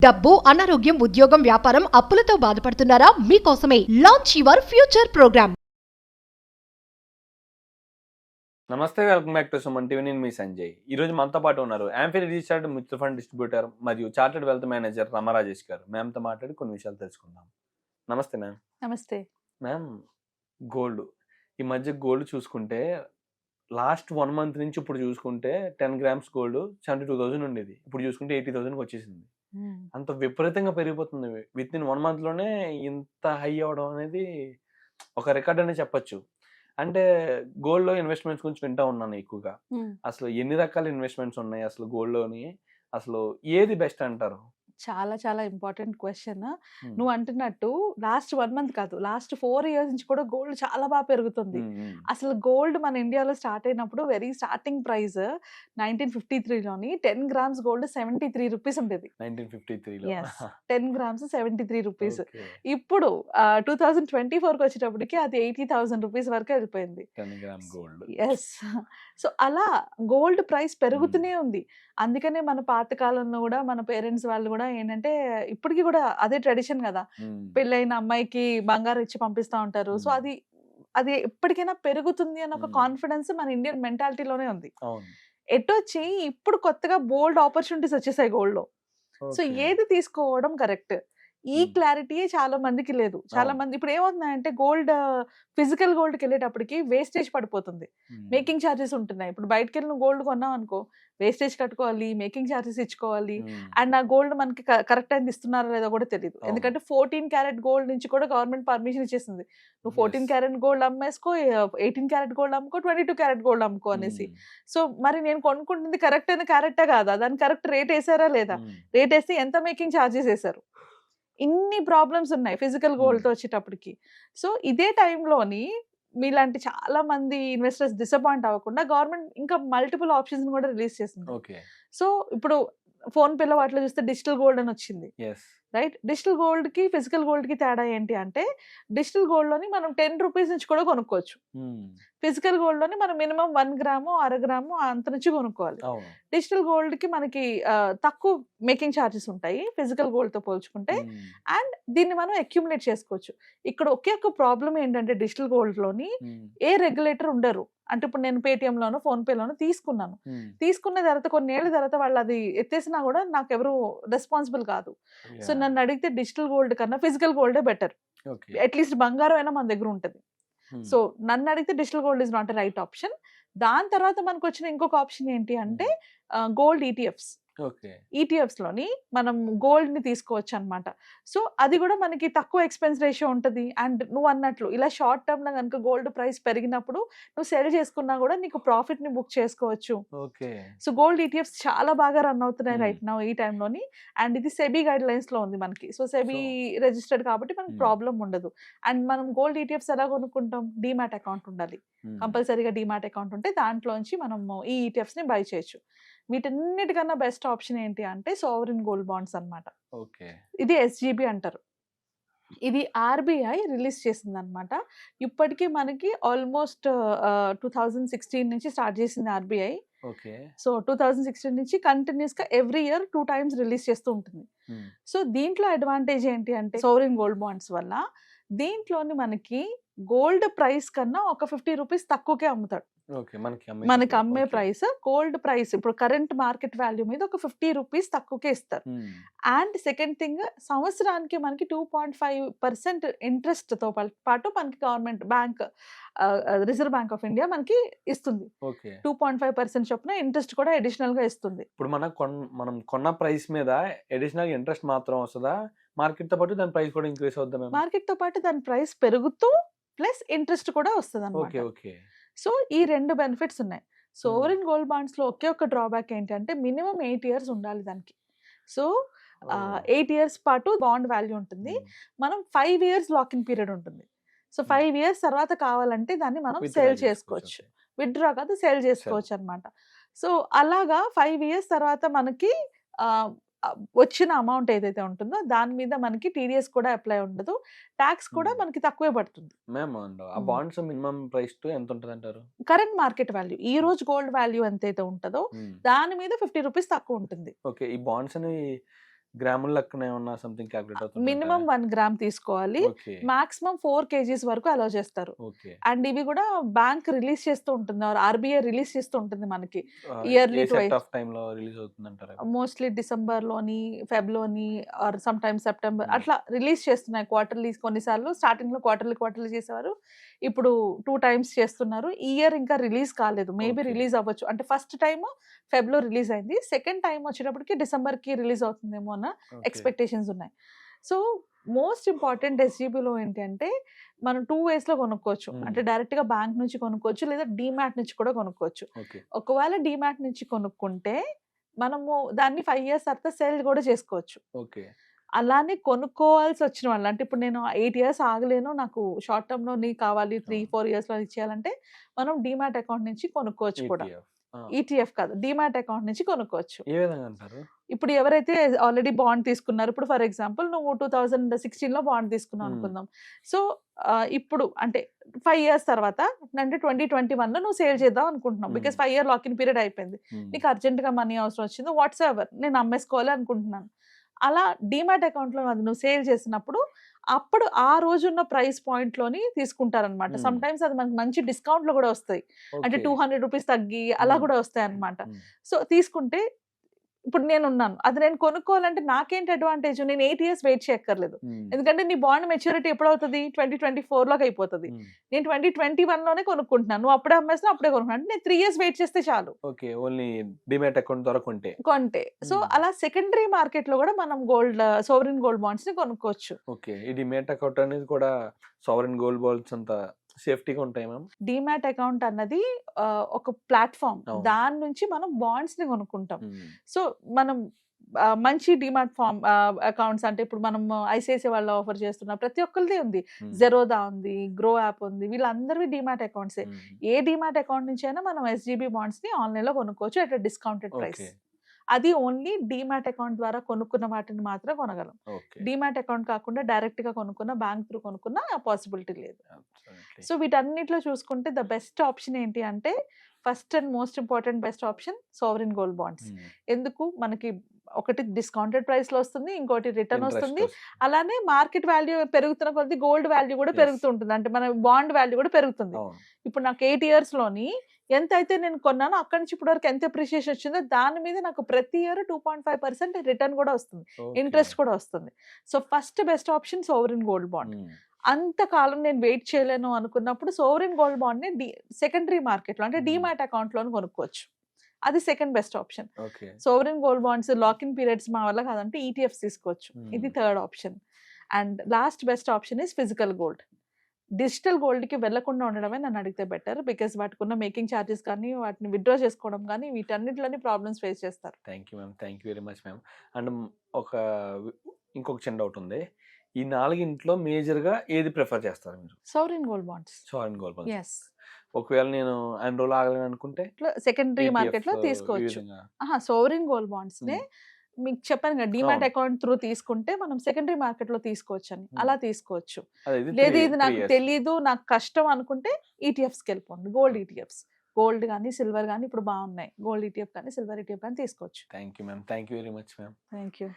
డబ్బు, అనారోగ్యం, ఉద్యోగం, వ్యాపారం, అప్పులతో బాధపడుతున్నారా? మీకోసమే లాంచ్ యువర్ ఫ్యూచర్ ప్రోగ్రామ్. నమస్తే, welcome back to Suman TV. నేను మీ సంజయ్. ఈ రోజు మనతో పాటు ఉన్నారు amphi registered mutual fund distributor మరియు చార్టెడ్ వెల్త్ మేనేజర్ రమారాజేష్ గారు. మ్యామ్తో మాట్లాడి కొన్ని విషయాలు తెలుసుకుందాం. నమస్తే మ్యామ్. నమస్తే మ్యామ్, గోల్డ్ ఈ మధ్య గోల్డ్ చూసుకుంటే లాస్ట్ 1 month నుంచి ఇప్పుడు చూసుకుంటే 10 grams గోల్డ్ 72,000 ఉండేది. ఇప్పుడు చూసుకుంటే 80,000కి వచ్చేసింది. అంత విపరీతంగా పెరిగిపోతుంది. విత్ ఇన్ 1 month లోనే ఇంత హై అవ్వడం అనేది ఒక రికార్డ్ అనే చెప్పొచ్చు. అంటే గోల్డ్ లో ఇన్వెస్ట్మెంట్స్ గురించి వింటా ఉన్నాను ఎక్కువగా. అసలు ఎన్ని రకాల ఇన్వెస్ట్మెంట్స్ ఉన్నాయి అసలు గోల్డ్ లోని? అసలు ఏది బెస్ట్ అంటారు? చాలా చాలా ఇంపార్టెంట్ క్వశ్చన్. నువ్వు అంటున్నట్టు లాస్ట్ 1 month కాదు, లాస్ట్ 4 years నుంచి కూడా గోల్డ్ చాలా బాగా పెరుగుతుంది. అసలు గోల్డ్ మన ఇండియాలో స్టార్ట్ అయినప్పుడు వెరీ స్టార్టింగ్ ప్రైస్ 1953లోని 10 grams గోల్డ్ 73 రూపీస్ ఉండేది. 10 grams 73 రూపీస్. ఇప్పుడు 2024కి వచ్చేటప్పటికి అది 80,000 రూపీస్ వరకు వెళ్ళిపోయింది. ఎస్. సో అలా గోల్డ్ ప్రైస్ పెరుగుతూనే ఉంది. అందుకనే మన పాతకాలంలో కూడా మన పేరెంట్స్ వాళ్ళు కూడా ఏంటంటే ఇప్పటికీ కూడా అదే ట్రెడిషన్ కదా, పెళ్ళైన అమ్మాయికి బంగారం ఇచ్చి పంపిస్తా ఉంటారు. సో అది అది ఎప్పటికైనా పెరుగుతుంది అన్న ఒక కాన్ఫిడెన్స్ మన ఇండియన్ మెంటాలిటీలోనే ఉంది. ఎటొచ్చి ఇప్పుడు కొత్తగా బోల్డ్ ఆపర్చునిటీస్ వచ్చేసాయి గోల్డ్ లో. సో ఏది తీసుకోవడం కరెక్ట్, ఈ క్లారిటీయే చాలా మందికి లేదు. చాలా మంది ఇప్పుడు ఏమవుతున్నాయంటే గోల్డ్ ఫిజికల్ గోల్డ్కి వెళ్ళేటప్పటికి వేస్టేజ్ పడిపోతుంది, మేకింగ్ ఛార్జెస్ ఉంటున్నాయి. ఇప్పుడు బయటకు వెళ్ళిన గోల్డ్ కొన్నాం అనుకో, వేస్టేజ్ కట్టుకోవాలి, మేకింగ్ ఛార్జెస్ ఇచ్చుకోవాలి, అండ్ ఆ గోల్డ్ మనకి కరెక్ట్ టైం ఇస్తున్నారో లేదో కూడా తెలియదు. ఎందుకంటే 14 క్యారెట్ గోల్డ్ నుంచి కూడా గవర్నమెంట్ పర్మిషన్ ఇచ్చేసింది. నువ్వు 14 క్యారెట్ గోల్డ్ అమ్మేసుకో, 18 క్యారెట్ గోల్డ్ అమ్ముకో, 22 క్యారెట్ గోల్డ్ అమ్ముకో అనేసి. సో మరి నేను కొనుక్కుంటుంది కరెక్ట్ అయిన క్యారెక్టా కాదా, దానికి కరెక్ట్ రేట్ వేసారా లేదా, రేట్ వేస్తే ఎంత మేకింగ్ ఛార్జెస్ వేసారు, ఇన్ని ప్రాబ్లమ్స్ ఉన్నాయి ఫిజికల్ గోల్డ్ తో వచ్చేటప్పటికి. సో ఇదే టైంలోని మీలాంటి చాలా మంది ఇన్వెస్టర్స్ డిసప్పాయింట్ అవ్వకుండా గవర్నమెంట్ ఇంకా మల్టిపుల్ ఆప్షన్స్ కూడా రిలీజ్ చేసింది. సో ఇప్పుడు ఫోన్ పేలో వాటిలో చూస్తే డిజిటల్ గోల్డ్ అని వచ్చింది, రైట్? డిజిటల్ గోల్డ్ కి ఫిజికల్ గోల్డ్ కి తేడా ఏంటి అంటే, డిజిటల్ గోల్డ్ లోని మనం 10 రూపీస్ నుంచి కూడా కొనుక్కోవచ్చు. ఫిజికల్ గోల్డ్ లోని మనం మినిమం 1 గ్రాము 1/2 గ్రాము అంత నుంచి కొనుక్కోవాలి. డిజిటల్ గోల్డ్ కి మనకి తక్కువ మేకింగ్ ఛార్జెస్ ఉంటాయి ఫిజికల్ గోల్డ్ తో పోల్చుకుంటే, అండ్ దీన్ని మనం అక్యుములేట్ చేసుకోవచ్చు. ఇక్కడ ఒకే ఒక ప్రాబ్లం ఏంటంటే డిజిటల్ గోల్డ్ లోని ఏ రెగ్యులేటర్ ఉండరు. అంటే ఇప్పుడు నేను పేటిఎం లోనో ఫోన్ పే లోనో తీసుకున్నాను, తీసుకున్న తర్వాత కొన్నేళ్ల తర్వాత వాళ్ళు అది ఎత్తేసినా కూడా నాకు ఎవరు రెస్పాన్సిబుల్ కాదు. సో నన్ను అడిగితే డిజిటల్ గోల్డ్ కన్నా ఫిజికల్ గోల్డే బెటర్. అట్లీస్ట్ బంగారం అయినా మన దగ్గర ఉంటుంది. సో నన్ను అడిగితే digital gold is not a right option. దాని తర్వాత మనకు వచ్చిన ఇంకొక ఆప్షన్ ఏంటి అంటే గోల్డ్ ఈటీఎఫ్స్. ఈటీఎఫ్స్ లోని మనం గోల్డ్ ని తీసుకోవచ్చు అనమాట. సో అది కూడా మనకి తక్కువ ఎక్స్పెన్స్ రేషియో ఉంటుంది. అండ్ నువ్వు అన్నట్లు ఇలా షార్ట్ టర్మ్ లో కనుక గోల్డ్ ప్రైస్ పెరిగినప్పుడు నువ్వు సెల్ చేసుకున్నా కూడా నీకు ప్రాఫిట్ ని బుక్ చేసుకోవచ్చు. సో గోల్డ్ ఈటీఎఫ్స్ చాలా బాగా రన్ అవుతున్నాయి రైట్ నౌ ఈ టైంలోని. అండ్ ఇది సెబీ గైడ్ లైన్స్ లో ఉంది మనకి. సో సెబీ రిజిస్టర్డ్ కాబట్టి మనకి ప్రాబ్లం ఉండదు. అండ్ మనం గోల్డ్ ఈటీఎఫ్స్ ఎలా కొనుక్కుంటాం, డీమ్యాట్ అకౌంట్ ఉండాలి కంపల్సరీగా. డీమ్యాట్ అకౌంట్ ఉంటే దాంట్లోంచి మనం ఈ ఈటీఎఫ్స్ ని బై చేయొచ్చు. వీటన్నిటికన్నా బెస్ట్ ఆప్షన్ ఏంటి అంటే సావరిన్ గోల్డ్ బాండ్స్ అన్నమాట. ఇది ఎస్జీబీ అంటారు. ఇది ఆర్బీఐ రిలీజ్ చేసింది అనమాట. ఇప్పటికీ మనకి ఆల్మోస్ట్ 2016 నుంచి స్టార్ట్ చేసింది ఆర్బీఐ. సో 2016 నుంచి కంటిన్యూస్ గా ఎవ్రీ ఇయర్ 2 times రిలీజ్ చేస్తూ ఉంటుంది. సో దీంట్లో అడ్వాంటేజ్ ఏంటి అంటే సావరిన్ గోల్డ్ బాండ్స్ వల్ల దీంట్లోని మనకి గోల్డ్ ప్రైస్ కన్నా ఒక 50 రూపీస్ తక్కువకే అమ్ముతాడు. మనకి అమ్మే ప్రైస్ గోల్డ్ ప్రైస్ ఇప్పుడు కరెంట్ మార్కెట్ వాల్యూ మీద ఒక 50 రూపీస్ తక్కువకే ఇస్తారు. అండ్ సెకండ్ థింగ్, సంవత్సరానికి మనకి 2.5% ఇంట్రెస్ట్ తో పాటు మనకి government bank reserve bank of India మనకి ఇస్తుంది. 2.5% చొప్పున ఇంట్రెస్ట్ కూడా అడిషనల్ గా ఇస్తుంది. ఇప్పుడు మనం కొన్న ప్రైస్ మీద అడిషనల్ ఇంట్రెస్ట్ మాత్రం వస్తుందా, మార్కెట్ తో పాటు దాని ప్రైస్ కూడా ఇంక్రీస్ అవుతుందా? మార్కెట్ తో పాటు దాని ప్రైస్ పెరుగుతూ ప్లస్ ఇంట్రెస్ట్ కూడా వస్తుంది అన్నమాట. సో ఈ 2 బెనిఫిట్స్ ఉన్నాయి. సోవరిన్ గోల్డ్ బాండ్స్ లో ఒకే ఒక డ్రాబ్యాక్ ఏంటంటే మినిమం 8 years ఉండాలి దానికి. సో 8 years పాటు బాండ్ వాల్యూ ఉంటుంది. మనం 5 years లాకింగ్ పీరియడ్ ఉంటుంది. సో 5 years తర్వాత కావాలంటే దాన్ని మనం సేల్ చేసుకోవచ్చు, విత్డ్రా కాదు సేల్ చేసుకోవచ్చు అనమాట. సో అలాగా 5 years తర్వాత మనకి వచ్చిన అమౌంట్ ఏదైతే ఉంటుందో దాని మీద మనకి టీడీఎస్ కూడా అప్లై ఉండదు, ట్యాక్స్ కూడా మనకి తక్కువే పడుతుంది. ఆ బాండ్స్ మినిమం ప్రైస్ టు ఎంత ఉంటుంది అంటారు? కరెంట్ మార్కెట్ వాల్యూ, ఈ రోజు గోల్డ్ వాల్యూ ఎంతైతే ఉంటుందో దాని మీద 50 రూపీస్ తక్కువ ఉంటుంది. ఓకే, ఈ బాండ్స్ అని గ్రాముల లెక్కన ఏమన్నా సంథింగ్ క్యాలిక్యులేట్ అవుతుంది? మినిమం 1 గ్రామ్ తీసుకోవాలి. ఓకే. మాక్సిమం 4 kgs వరకు అలో చేస్తారు. ఓకే. అండ్ ఇవి కూడా బ్యాంక్ రిలీజ్ చేస్తూ ఉంటుంది, ఆర్బీఐ రిలీజ్ చేస్తూ ఉంటుంది మనకి a yearly set twice. Of time లో రిలీజ్ అవుతుందంటారా? మోస్ట్లీ డిసెంబర్లోని, ఫెబ్లోని ఆర్ సమ్ టైమ్ సెప్టెంబర్ అట్లా రిలీజ్ చేస్తున్నాయి క్వార్టర్లీ. కొన్నిసార్లు స్టార్టింగ్లో క్వార్టర్లీ చేసేవారు, ఇప్పుడు 2 times చేస్తున్నారు. ఈ ఇయర్ ఇంకా రిలీజ్ కాలేదు, మేబీ Okay. రిలీజ్ అవ్వచ్చు. అంటే ఫస్ట్ టైం ఫెబ్లో రిలీజ్ అయింది, సెకండ్ టైం వచ్చేటప్పటికి డిసెంబర్కి రిలీజ్ అవుతుందేమో అన్న Okay. ఎక్స్పెక్టేషన్స్ ఉన్నాయి. సో మోస్ట్ ఇంపార్టెంట్ ఎస్జీబీలో ఏంటి అంటే మనం 2 ways లో కొనుక్కోవచ్చు. అంటే డైరెక్ట్గా బ్యాంక్ నుంచి కొనుక్కోవచ్చు, లేదా డీమ్యాట్ నుంచి కూడా కొనుక్కోవచ్చు. Okay. ఒకవేళ డీమ్యాట్ నుంచి కొనుక్కుంటే మనము దాన్ని 5 years తర్వాత సేల్ కూడా చేసుకోవచ్చు. Okay. అలానే కొనుక్కోవాల్సి వచ్చిన వాళ్ళు, అంటే ఇప్పుడు నేను 8 years ఆగలేను, నాకు షార్ట్ టర్మ్ లో నీ కావాలి 3-4 years లో ఇచ్చేయాలంటే మనం డీమ్యాట్ అకౌంట్ నుంచి కొనుక్కోవచ్చు కూడా. ETF. ఈటీఎఫ్ కాదు, డీమ్యాట్ అకౌంట్ నుంచి కొనుక్కోవచ్చు. ఏ విధంగా అంటారు? ఇప్పుడు ఎవరైతే ఆల్రెడీ బాండ్ తీసుకున్నారు, ఇప్పుడు ఫర్ ఎగ్జాంపుల్ నువ్వు 2016లో బాండ్ తీసుకున్నావు అనుకుందాం. సో ఇప్పుడు అంటే 5 years తర్వాత అంటే 2021లో నువ్వు సేల్ చేద్దాం అనుకుంటున్నావు, బికాస్ 5 year లాకిన్ పీరియడ్ అయిపోయింది, నీకు అర్జెంట్గా మనీ అవసరం వచ్చింది, వాట్స్ ఎవర్ నేను అమ్మేసుకోవాలి అనుకుంటున్నాను. అలా డీమ్యాట్ అకౌంట్లో అది నువ్వు సేల్ చేసినప్పుడు అప్పుడు ఆ రోజున్న ప్రైస్ పాయింట్లోని తీసుకుంటారనమాట. సమ్ టైమ్స్ అది మనకు మంచి డిస్కౌంట్లో కూడా వస్తాయి, అంటే Okay. 200 రూపీస్ తగ్గి అలా కూడా వస్తాయి అనమాట. Hmm. సో తీసుకుంటే ఇప్పుడు నేనున్నాను, అది నేను కొనుక్కోవాలంటే నాకేంటి అడ్వాంటేజ్, నేను 8 years వెయిట్ చేయక్కర్లేదు. Hmm. ఎందుకంటే నీ బాండ్ మెచ్యూరిటీ ఎప్పుడు అవుతుంది, 2024లోకి అయిపోతుంది. Hmm. నేను 2021లోనే కొనుక్కుంటున్నాను, నువ్వు అప్పుడే అమ్మేస్తున్నా అప్పుడే కొనుక్కుంటున్నాను, అంటే నేను 3 years వెయిట్ చేస్తే చాలు ఓకే, ఓన్లీ డిమాట్ అకౌంట్ ద్వారా కొంటే. సో అలా సెకండరీ మార్కెట్ లో కూడా మనం గోల్డ్, సోవరిన్ గోల్డ్ బాండ్స్ ని కొనుక్కోవచ్చు. ఓకే, ఈ డిమాట్ అకౌంట్ అనేది కూడా సావరెన్ గోల్డ్ బాండ్స్ అంత సేఫ్టీగా ఉంటాయి మ్యామ్? డీమ్యాట్ అకౌంట్ అన్నది ఒక ప్లాట్ఫామ్, అవును. దాని నుంచి మనం బాండ్స్ ని కొనుక్కుంటాం. సో మనం మంచి డిమాట్ ఫామ్ అకౌంట్స్ అంటే ఇప్పుడు మనం ఐసిఐసిఐ వాళ్ళు ఆఫర్ చేస్తున్న ప్రతి ఒక్కరిది ఉంది, జెరోదా ఉంది, గ్రో యాప్ ఉంది, వీళ్ళందరివి డిమాట్ అకౌంట్సే. ఏ డిమాట్ అకౌంట్ నుంచి అయినా మనం ఎస్జీబీ బాండ్స్ ని ఆన్లైన్ లో కొనుక్కోవచ్చు అట్ డిస్కౌంటెడ్ ప్రైస్. ఓకే. అది ఓన్లీ డీమ్యాట్ అకౌంట్ ద్వారా కొనుక్కున్న వాటిని మాత్రం కొనగలం. ఓకే. డీమ్యాట్ అకౌంట్ కాకుండా డైరెక్ట్ గా కొనుక్కున్న, బ్యాంక్ త్రూ కొనుక్కున్న ఆ పాసిబిలిటీ లేదు. Absolutely. సో వీటన్నిటిలో చూసుకుంటే ద బెస్ట్ ఆప్షన్ ఏంటి అంటే, first and most important best option sovereign gold bonds. ఎందుకు, మనకి ఒకటి డిస్కౌంటెడ్ ప్రైస్ లో వస్తుంది, ఇంకోటి రిటర్న్ Interest వస్తుంది, వస్తుంది. అలానే మార్కెట్ వాల్యూ పెరుగుతున్న కొద్ది గోల్డ్ వాల్యూ కూడా Yes. పెరుగుతుంటుంది, అంటే మన బాండ్ వాల్యూ కూడా పెరుగుతుంది. అవును. ఇప్పుడు నాకు 8 years లోని ఎంత అయితే నేను కొన్నానో అక్కడి నుంచి ఇప్పటి వరకు ఎంత అప్రిషియేషన్ వచ్చిందో దాని మీద నాకు ప్రతి ఇయర్ 2.5% రిటర్న్ కూడా వస్తుంది, Okay. ఇంట్రెస్ట్ కూడా వస్తుంది. So first best option sovereign gold bond. అంతకాలం నేను వెయిట్ చేయలేను అనుకున్నప్పుడు సోవరిన్ గోల్డ్ బాండ్ ని సెకండరీ మార్కెట్ లో అంటే డీమ్యాట్ అకౌంట్ లో కొనుక్కోవచ్చు, అది second best option. Okay. Sovereign gold bonds lock-in periods మా వల్ల కాదంటే ఈటీఎఫ్స్ తీసుకోవచ్చు, ఇది third option. And last best option is physical gold. Digital gold కి వెళ్లకుండా ఉండడమే నన్ను అడిగితే బెటర్, బికాస్ వాటికి ఉన్న మేకింగ్ ఛార్జెస్ కానీ వాటిని విత్డ్రా చేసుకోవడం కానీ వీటన్నిటిలోని ప్రాబ్లమ్స్ ఫేస్ చేస్తారు. Thank you ma'am, thank you very much ma'am. And ఇంకొక చిన్న డౌట్ ఉంది, ఈ 4 మేజర్గా ఏది ప్రిఫర్ చేస్తారు మీరు? Sovereign gold bonds. Sovereign gold bonds. Yes, ఒకవేళ నేను అన్ని రోజులు ఆగలేను అనుకుంటే సెకండరీ ETF మార్కెట్ లో ఈ తీసుకోవచ్చు. విధంగా. సోవరిన్ గోల్డ్ బాండ్స్ నే మీకు చెప్పాను కదా, డీమ్యాట్ అవును. అకౌంట్ త్రూ తీసుకుంటే మనం సెకండరీ మార్కెట్ లో తీసుకోవచ్చు అని, అలా తీసుకోవచ్చు. అదే ఇది లేదు 3 ఇది నాకు years. తెలీదు, నాకు కష్టం అనుకుంటే ఈటీఎఫ్స్కి వెళ్ళిపోండి, గోల్డ్ ఈటీఎఫ్స్. గోల్డ్ కానీ సిల్వర్ కానీ ఇప్పుడు బాగున్నాయి, గోల్డ్ ఈటీఎఫ్ కానీ సిల్వర్ ఈటీఎఫ్ కానీ తీసుకోవచ్చు. Thank you ma'am, thank you very much ma'am. Thank you.